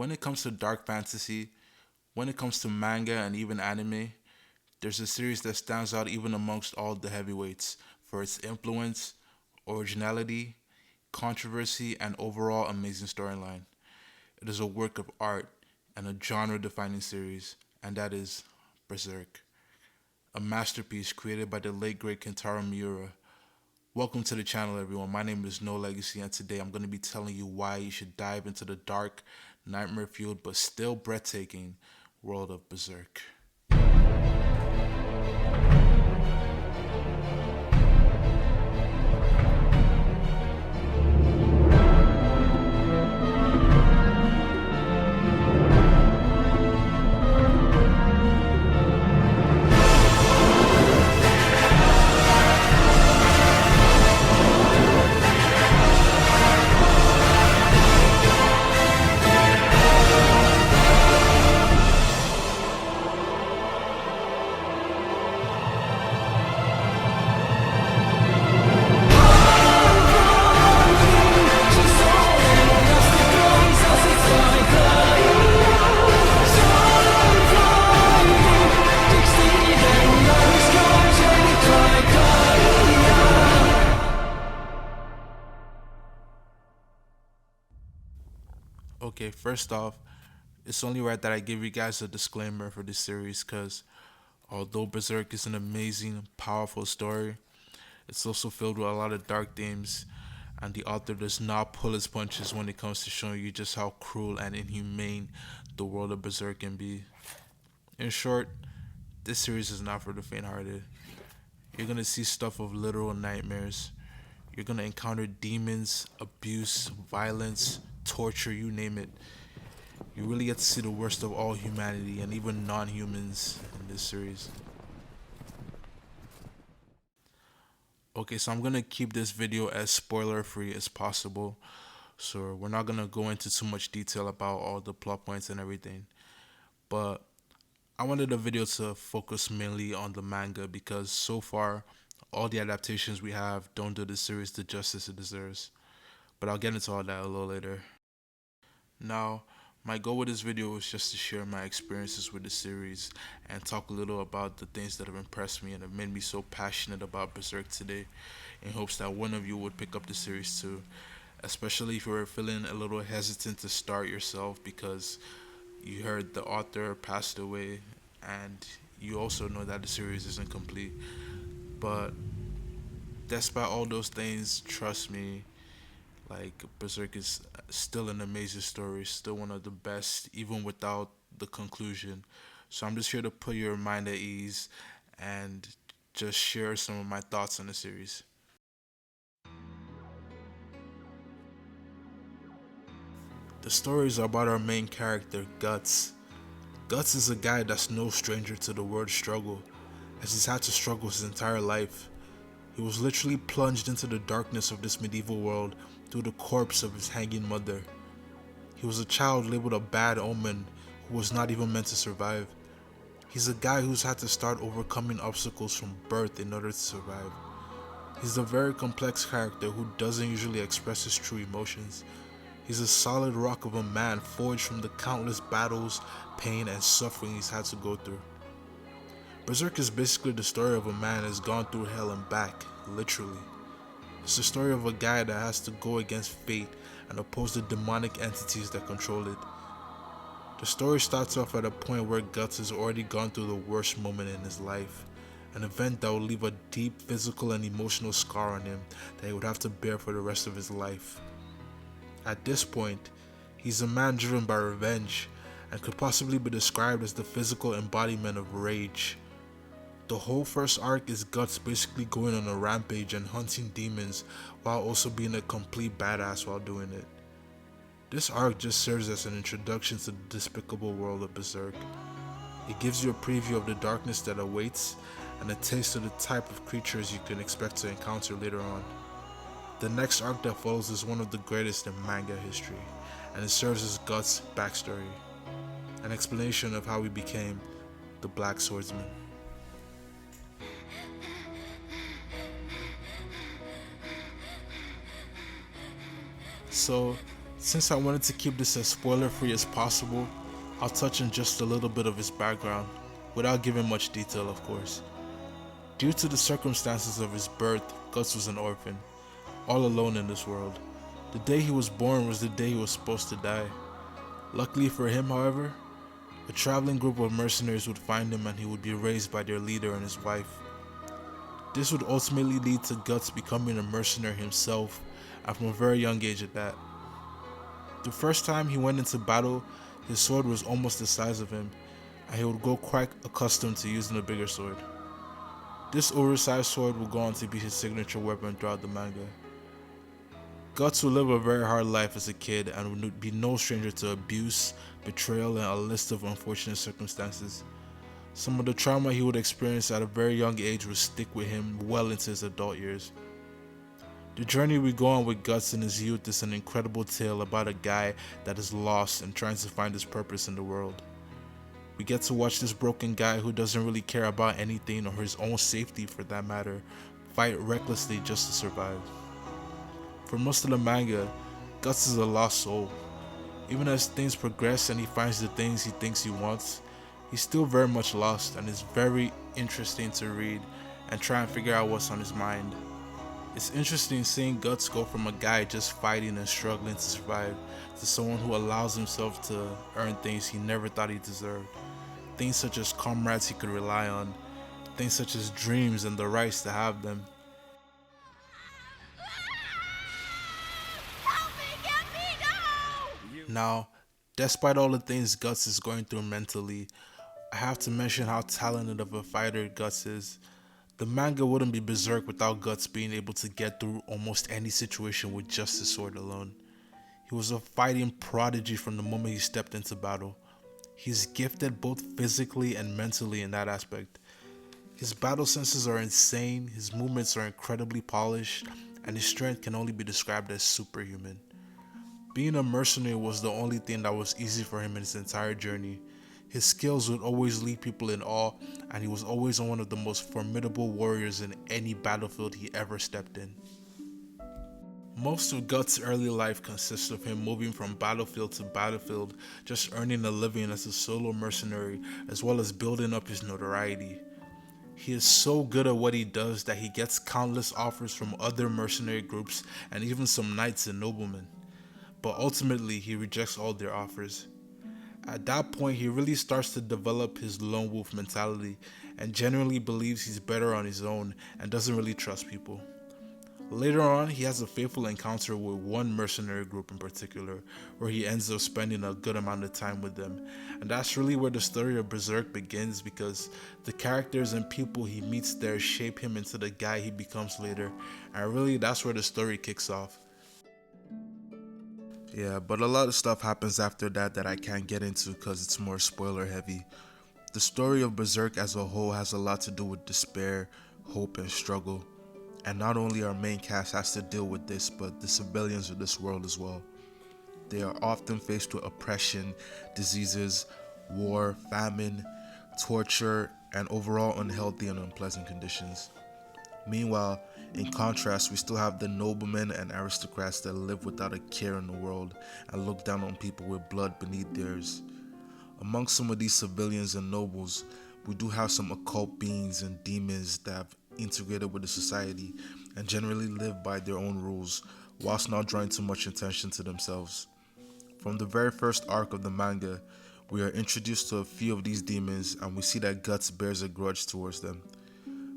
When it comes to dark fantasy, when it comes to manga and even anime, there's a series that stands out even amongst all the heavyweights for its influence, originality, controversy, and overall amazing storyline. It is a work of art and a genre defining series, and that is Berserk, a masterpiece created by the late great Kentaro Miura. Welcome to the channel, everyone. My name is No Legacy, and today I'm going to be telling you why you should dive into the dark, nightmare fueled, but still breathtaking world of Berserk. Okay, first off, it's only right that I give you guys a disclaimer for this series because although Berserk is an amazing, powerful story, it's also filled with a lot of dark themes, and the author does not pull his punches when it comes to showing you just how cruel and inhumane the world of Berserk can be. In short, this series is not for the faint-hearted. You're gonna see stuff of literal nightmares. You're gonna encounter demons, abuse, violence, torture, you name it. You really get to see the worst of all humanity and even non-humans in this series. Okay, so I'm gonna keep this video as spoiler free as possible. So we're not gonna go into too much detail about all the plot points and everything. But I wanted the video to focus mainly on the manga because so far all the adaptations we have don't do the series the justice it deserves. But I'll get into all that a little later. Now, my goal with this video is just to share my experiences with the series and talk a little about the things that have impressed me and have made me so passionate about Berserk today, in hopes that one of you would pick up the series too, especially if you're feeling a little hesitant to start yourself because you heard the author passed away and you also know that the series isn't complete. But despite all those things, trust me, like Berserk is still an amazing story, still one of the best, even without the conclusion. So I'm just here to put your mind at ease and just share some of my thoughts on the series. The story is about our main character, Guts. Guts is a guy that's no stranger to the word struggle, as he's had to struggle his entire life. He was literally plunged into the darkness of this medieval world through the corpse of his hanging mother. He was a child labeled a bad omen who was not even meant to survive. He's a guy who's had to start overcoming obstacles from birth in order to survive. He's a very complex character who doesn't usually express his true emotions. He's a solid rock of a man forged from the countless battles, pain, and suffering he's had to go through. Berserk is basically the story of a man who's gone through hell and back, literally. It's the story of a guy that has to go against fate and oppose the demonic entities that control it. The story starts off at a point where Guts has already gone through the worst moment in his life, an event that will leave a deep physical and emotional scar on him that he would have to bear for the rest of his life. At this point, he's a man driven by revenge and could possibly be described as the physical embodiment of rage. The whole first arc is Guts basically going on a rampage and hunting demons while also being a complete badass while doing it. This arc just serves as an introduction to the despicable world of Berserk. It gives you a preview of the darkness that awaits and a taste of the type of creatures you can expect to encounter later on. The next arc that follows is one of the greatest in manga history, and it serves as Guts' backstory, an explanation of how he became the Black Swordsman. So Since I wanted to keep this as spoiler free as possible, I'll touch on just a little bit of his background, without giving much detail of course. Due to the circumstances of his birth, Guts was an orphan, all alone in this world. The day he was born was the day he was supposed to die. Luckily for him, however, a traveling group of mercenaries would find him and he would be raised by their leader and his wife. This would ultimately lead to Guts becoming a mercenary himself, and from a very young age at that. The first time he went into battle, his sword was almost the size of him, and he would grow quite accustomed to using a bigger sword. This oversized sword would go on to be his signature weapon throughout the manga. Guts would live a very hard life as a kid and would be no stranger to abuse, betrayal, and a list of unfortunate circumstances. Some of the trauma he would experience at a very young age would stick with him well into his adult years. The journey we go on with Guts in his youth is an incredible tale about a guy that is lost and trying to find his purpose in the world. We get to watch this broken guy who doesn't really care about anything or his own safety for that matter, fight recklessly just to survive. For most of the manga, Guts is a lost soul. Even as things progress and he finds the things he thinks he wants, he's still very much lost, and it's very interesting to read and try and figure out what's on his mind. It's interesting seeing Guts go from a guy just fighting and struggling to survive to someone who allows himself to earn things he never thought he deserved. Things such as comrades he could rely on, things such as dreams and the rights to have them. Now, despite all the things Guts is going through mentally, I have to mention how talented of a fighter Guts is. The manga wouldn't be Berserk without Guts being able to get through almost any situation with just his sword alone. He was a fighting prodigy from the moment he stepped into battle. He's gifted both physically and mentally in that aspect. His battle senses are insane, his movements are incredibly polished, and his strength can only be described as superhuman. Being a mercenary was the only thing that was easy for him in his entire journey. His skills would always leave people in awe, and he was always one of the most formidable warriors in any battlefield he ever stepped in. Most of Guts' early life consists of him moving from battlefield to battlefield, just earning a living as a solo mercenary, as well as building up his notoriety. He is so good at what he does that he gets countless offers from other mercenary groups and even some knights and noblemen. But ultimately, he rejects all their offers. At that point, he really starts to develop his lone wolf mentality and generally believes he's better on his own and doesn't really trust people. Later on, he has a fateful encounter with one mercenary group in particular, where he ends up spending a good amount of time with them. And that's really where the story of Berserk begins, because the characters and people he meets there shape him into the guy he becomes later, and really that's where the story kicks off. Yeah, but a lot of stuff happens after that I can't get into because it's more spoiler heavy. The story of Berserk as a whole has a lot to do with despair, hope, and struggle. And not only our main cast has to deal with this, but the civilians of this world as well. They are often faced with oppression, diseases, war, famine, torture, and overall unhealthy and unpleasant conditions. Meanwhile, in contrast, we still have the noblemen and aristocrats that live without a care in the world and look down on people with blood beneath theirs. Among some of these civilians and nobles, we do have some occult beings and demons that have integrated with the society and generally live by their own rules, whilst not drawing too much attention to themselves. From the very first arc of the manga, we are introduced to a few of these demons and we see that Guts bears a grudge towards them.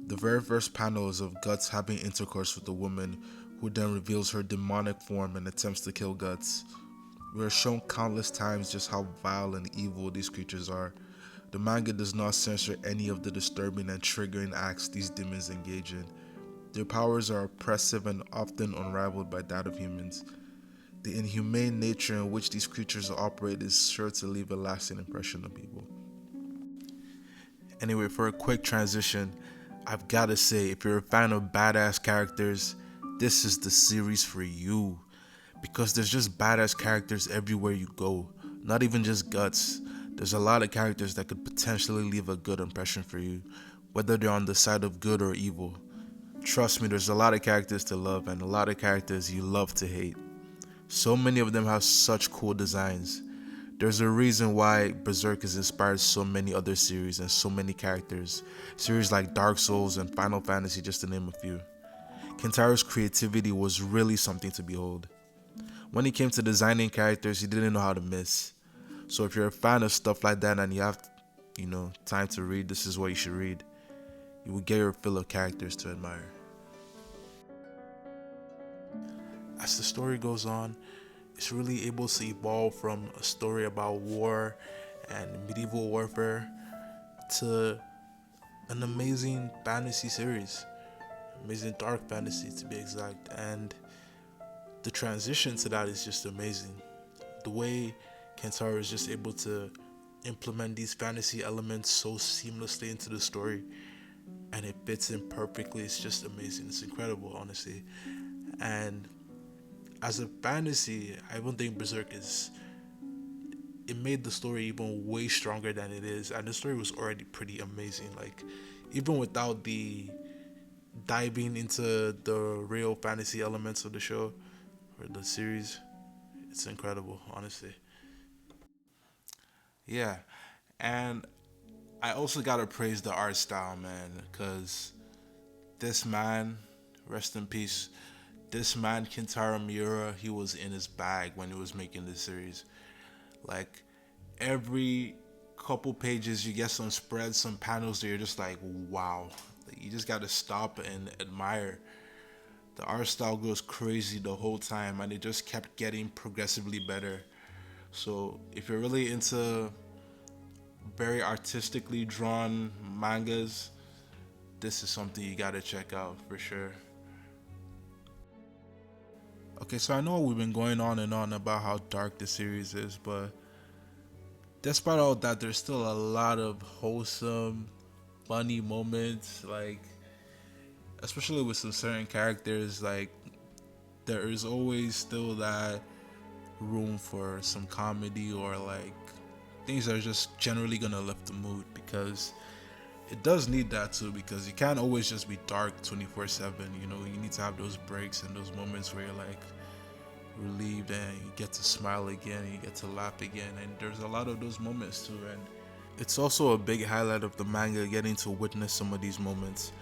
The very first panel is of Guts having intercourse with a woman who then reveals her demonic form and attempts to kill Guts. We are shown countless times just how vile and evil these creatures are. The manga does not censor any of the disturbing and triggering acts these demons engage in. Their powers are oppressive and often unrivaled by that of humans. The inhumane nature in which these creatures operate is sure to leave a lasting impression on people. Anyway, for a quick transition, I've gotta say, if you're a fan of badass characters, this is the series for you. Because there's just badass characters everywhere you go. Not even just Guts. There's a lot of characters that could potentially leave a good impression for you, whether they're on the side of good or evil. Trust me, there's a lot of characters to love and a lot of characters you love to hate. So many of them have such cool designs. There's a reason why Berserk has inspired so many other series and so many characters. Series like Dark Souls and Final Fantasy, just to name a few. Kentaro's creativity was really something to behold. When it came to designing characters, he didn't know how to miss. So if you're a fan of stuff like that and you have, time to read, this is what you should read. You will get your fill of characters to admire. As the story goes on, it's really able to evolve from a story about war and medieval warfare to an amazing fantasy series. Amazing dark fantasy to be exact. And the transition to that is just amazing. The way Kentaro is just able to implement these fantasy elements so seamlessly into the story and it fits in perfectly. It's just amazing. It's incredible, honestly. And as a fantasy, I don't think Berserk is. It made the story even way stronger than it is, and the story was already pretty amazing. Like, even without the diving into the real fantasy elements of the show or the series, it's incredible, honestly. Yeah, and I also gotta praise the art style, man, because this man, rest in peace, this man Kentaro Miura, he was in his bag when he was making this series. Like every couple pages, you get some spreads, some panels that you're just like, wow. Like, you just gotta stop and admire. The art style goes crazy the whole time, and it just kept getting progressively better. So if you're really into very artistically drawn mangas, this is something you gotta check out for sure. Okay, so I know we've been going on and on about how dark the series is, but despite all that, there's still a lot of wholesome, funny moments. Like, especially with some certain characters, like there is always still that room for some comedy or like things that are just generally gonna lift the mood because it does need that too because you can't always just be dark 24/7. You need to have those breaks and those moments where you're like relieved and you get to smile again and you get to laugh again, and there's a lot of those moments too. And it's also a big highlight of the manga getting to witness some of these moments.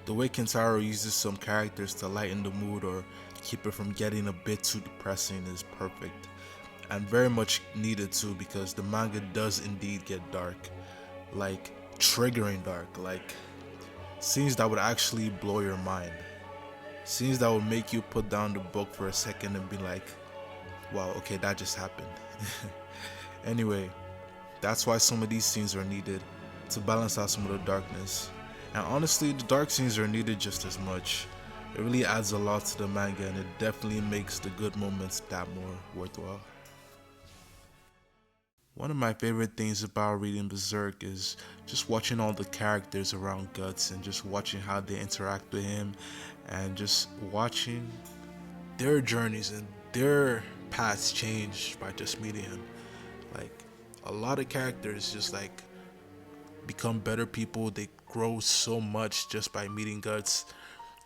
The way Kentaro uses some characters to lighten the mood or keep it from getting a bit too depressing is perfect and very much needed too because the manga does indeed get dark, like triggering dark, like scenes that would actually blow your mind, scenes that would make you put down the book for a second and be like, wow, okay, that just happened. Anyway, that's why some of these scenes are needed to balance out some of the darkness. And honestly, the dark scenes are needed just as much. It really adds a lot to the manga and it definitely makes the good moments that more worthwhile. One of my favorite things about reading Berserk is just watching all the characters around Guts and just watching how they interact with him and just watching their journeys and their paths change by just meeting him. Like a lot of characters just like become better people. They grow so much just by meeting Guts.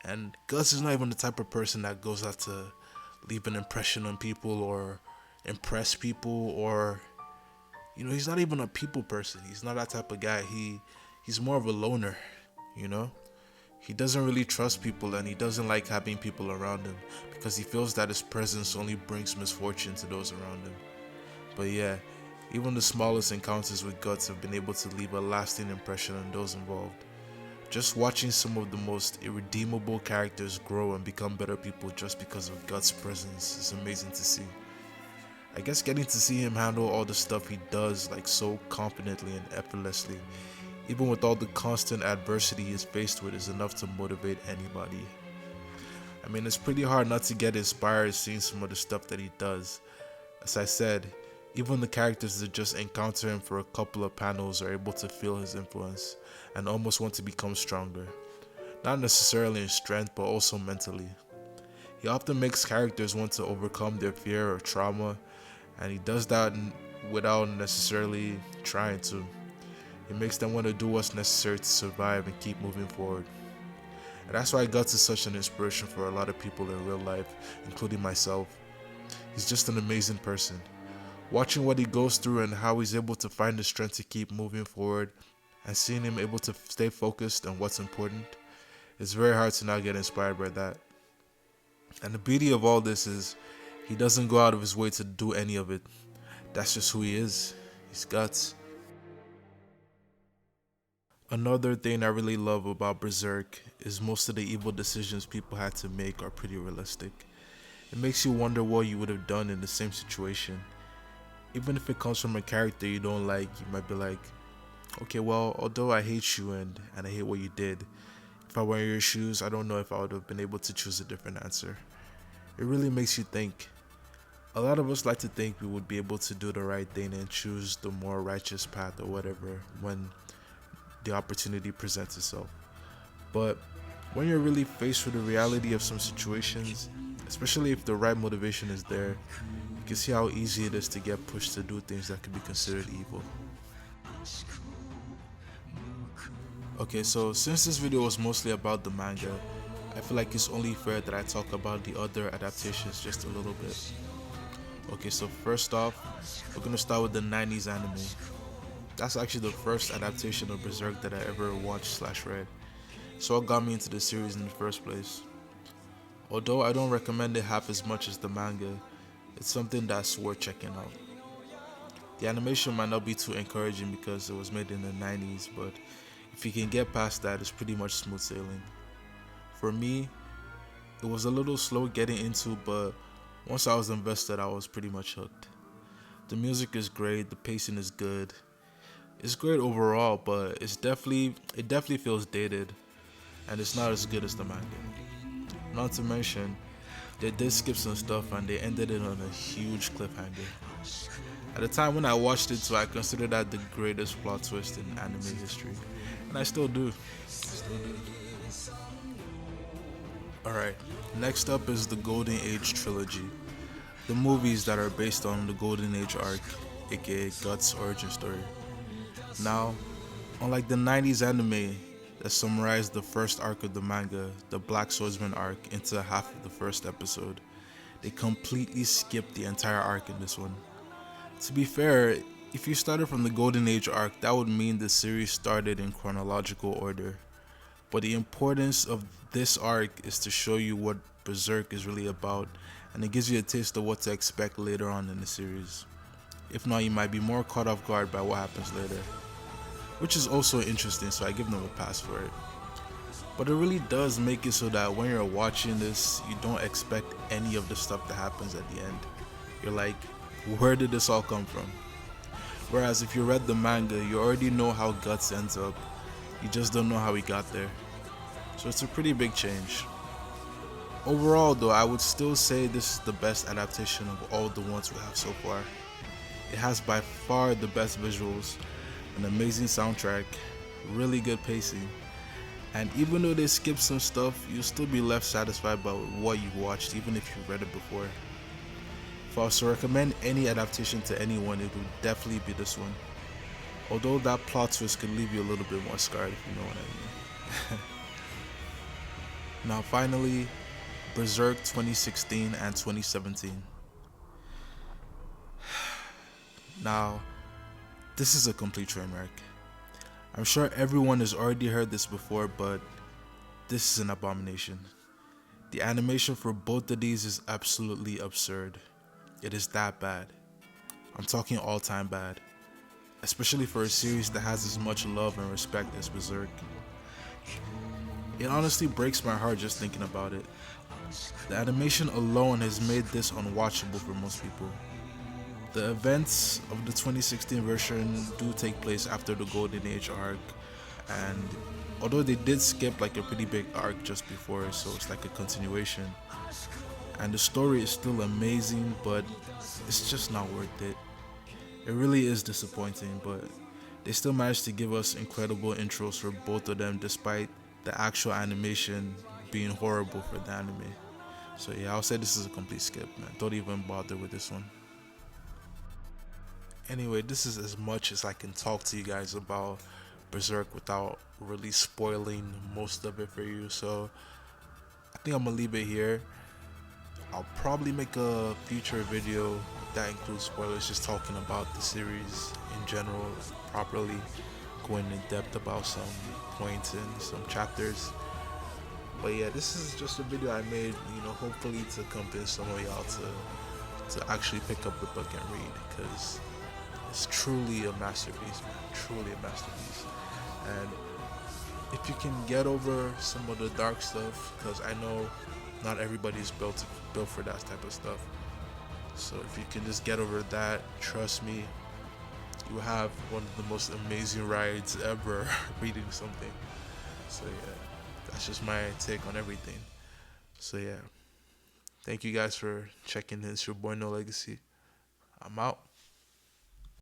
And Guts is not even the type of person that goes out to leave an impression on people or impress people or he's not even a people person. He's not that type of guy. He's more of a loner, you know? He doesn't really trust people and he doesn't like having people around him because he feels that his presence only brings misfortune to those around him. But yeah, even the smallest encounters with Guts have been able to leave a lasting impression on those involved. Just watching some of the most irredeemable characters grow and become better people just because of Guts' presence is amazing to see. I guess getting to see him handle all the stuff he does like so confidently and effortlessly, even with all the constant adversity he's faced with, is enough to motivate anybody. I mean, it's pretty hard not to get inspired seeing some of the stuff that he does. As I said, even the characters that just encounter him for a couple of panels are able to feel his influence and almost want to become stronger. Not necessarily in strength, but also mentally. He often makes characters want to overcome their fear or trauma, and he does that without necessarily trying to. He makes them want to do what's necessary to survive and keep moving forward. And that's why Guts is such an inspiration for a lot of people in real life, including myself. He's just an amazing person. Watching what he goes through and how he's able to find the strength to keep moving forward and seeing him able to stay focused on what's important, it's very hard to not get inspired by that. And the beauty of all this is he doesn't go out of his way to do any of it. That's just who he is. He's guts. Another thing I really love about Berserk is most of the evil decisions people had to make are pretty realistic. It makes you wonder what you would have done in the same situation. Even if it comes from a character you don't like, you might be like, okay, well, although I hate you and I hate what you did, if I were in your shoes, I don't know if I would have been able to choose a different answer. It really makes you think. A lot of us like to think we would be able to do the right thing and choose the more righteous path or whatever when the opportunity presents itself. But when you're really faced with the reality of some situations, especially if the right motivation is there, you can see how easy it is to get pushed to do things that could be considered evil. Okay, so since this video was mostly about the manga, I feel like it's only fair that I talk about the other adaptations just a little bit. Okay, so first off, we're gonna start with the 90s anime. That's actually the first adaptation of Berserk that I ever watched/read. So what got me into the series in the first place. Although I don't recommend it half as much as the manga, it's something that's worth checking out. The animation might not be too encouraging because it was made in the 90s, but if you can get past that, it's pretty much smooth sailing. For me, it was a little slow getting into, but once I was invested, I was pretty much hooked. The music is great, the pacing is good. It's great overall, but it definitely feels dated, and it's not as good as the manga. Not to mention, they did skip some stuff and they ended it on a huge cliffhanger. At the time when I watched it, so I considered that the greatest plot twist in anime history, and I still do. Alright, next up is the Golden Age Trilogy, the movies that are based on the Golden Age arc, aka Guts' origin story. Now, unlike the 90s anime that summarized the first arc of the manga, the Black Swordsman arc, into half of the first episode, they completely skipped the entire arc in this one. To be fair, if you started from the Golden Age arc, that would mean the series started in chronological order. But the importance of this arc is to show you what Berserk is really about, and it gives you a taste of what to expect later on in the series. If not, you might be more caught off guard by what happens later. Which is also interesting, so I give them a pass for it. But it really does make it so that when you're watching this, you don't expect any of the stuff that happens at the end. You're like, where did this all come from? Whereas if you read the manga, you already know how Guts ends up. You just don't know how he got there. So it's a pretty big change. Overall though, I would still say this is the best adaptation of all the ones we have so far. It has by far the best visuals, an amazing soundtrack, really good pacing, and even though they skip some stuff, you'll still be left satisfied by what you've watched even if you've read it before. If I was to recommend any adaptation to anyone, it would definitely be this one. Although that plot twist could leave you a little bit more scarred, if you know what I mean. Now finally, Berserk 2016 and 2017. Now, this is a complete train wreck. I'm sure everyone has already heard this before, but this is an abomination. The animation for both of these is absolutely absurd. It is that bad. I'm talking all-time bad. Especially for a series that has as much love and respect as Berserk. It honestly breaks my heart just thinking about it. The animation alone has made this unwatchable for most people. The events of the 2016 version do take place after the Golden Age arc, and although they did skip like a pretty big arc just before, so it's like a continuation, and the story is still amazing, but it's just not worth it. It really is disappointing, but they still managed to give us incredible intros for both of them despite the actual animation being horrible for the anime. So yeah, I'll say this is a complete skip, man. Don't even bother with this one. Anyway, this is as much as I can talk to you guys about Berserk without really spoiling most of it for you. So I think I'm gonna leave it here. I'll probably make a future video that includes spoilers, just talking about the series in general, properly going in depth about some points and some chapters. But yeah, this is just a video I made, hopefully to convince some of y'all to actually pick up the book and read, because it's truly a masterpiece, man. Truly a masterpiece. And if you can get over some of the dark stuff, because I know not everybody's built for that type of stuff. So if you can just get over that, trust me, you have one of the most amazing rides ever reading something. So yeah, that's just my take on everything. So yeah, thank you guys for checking in. It's your boy No Legacy. I'm out.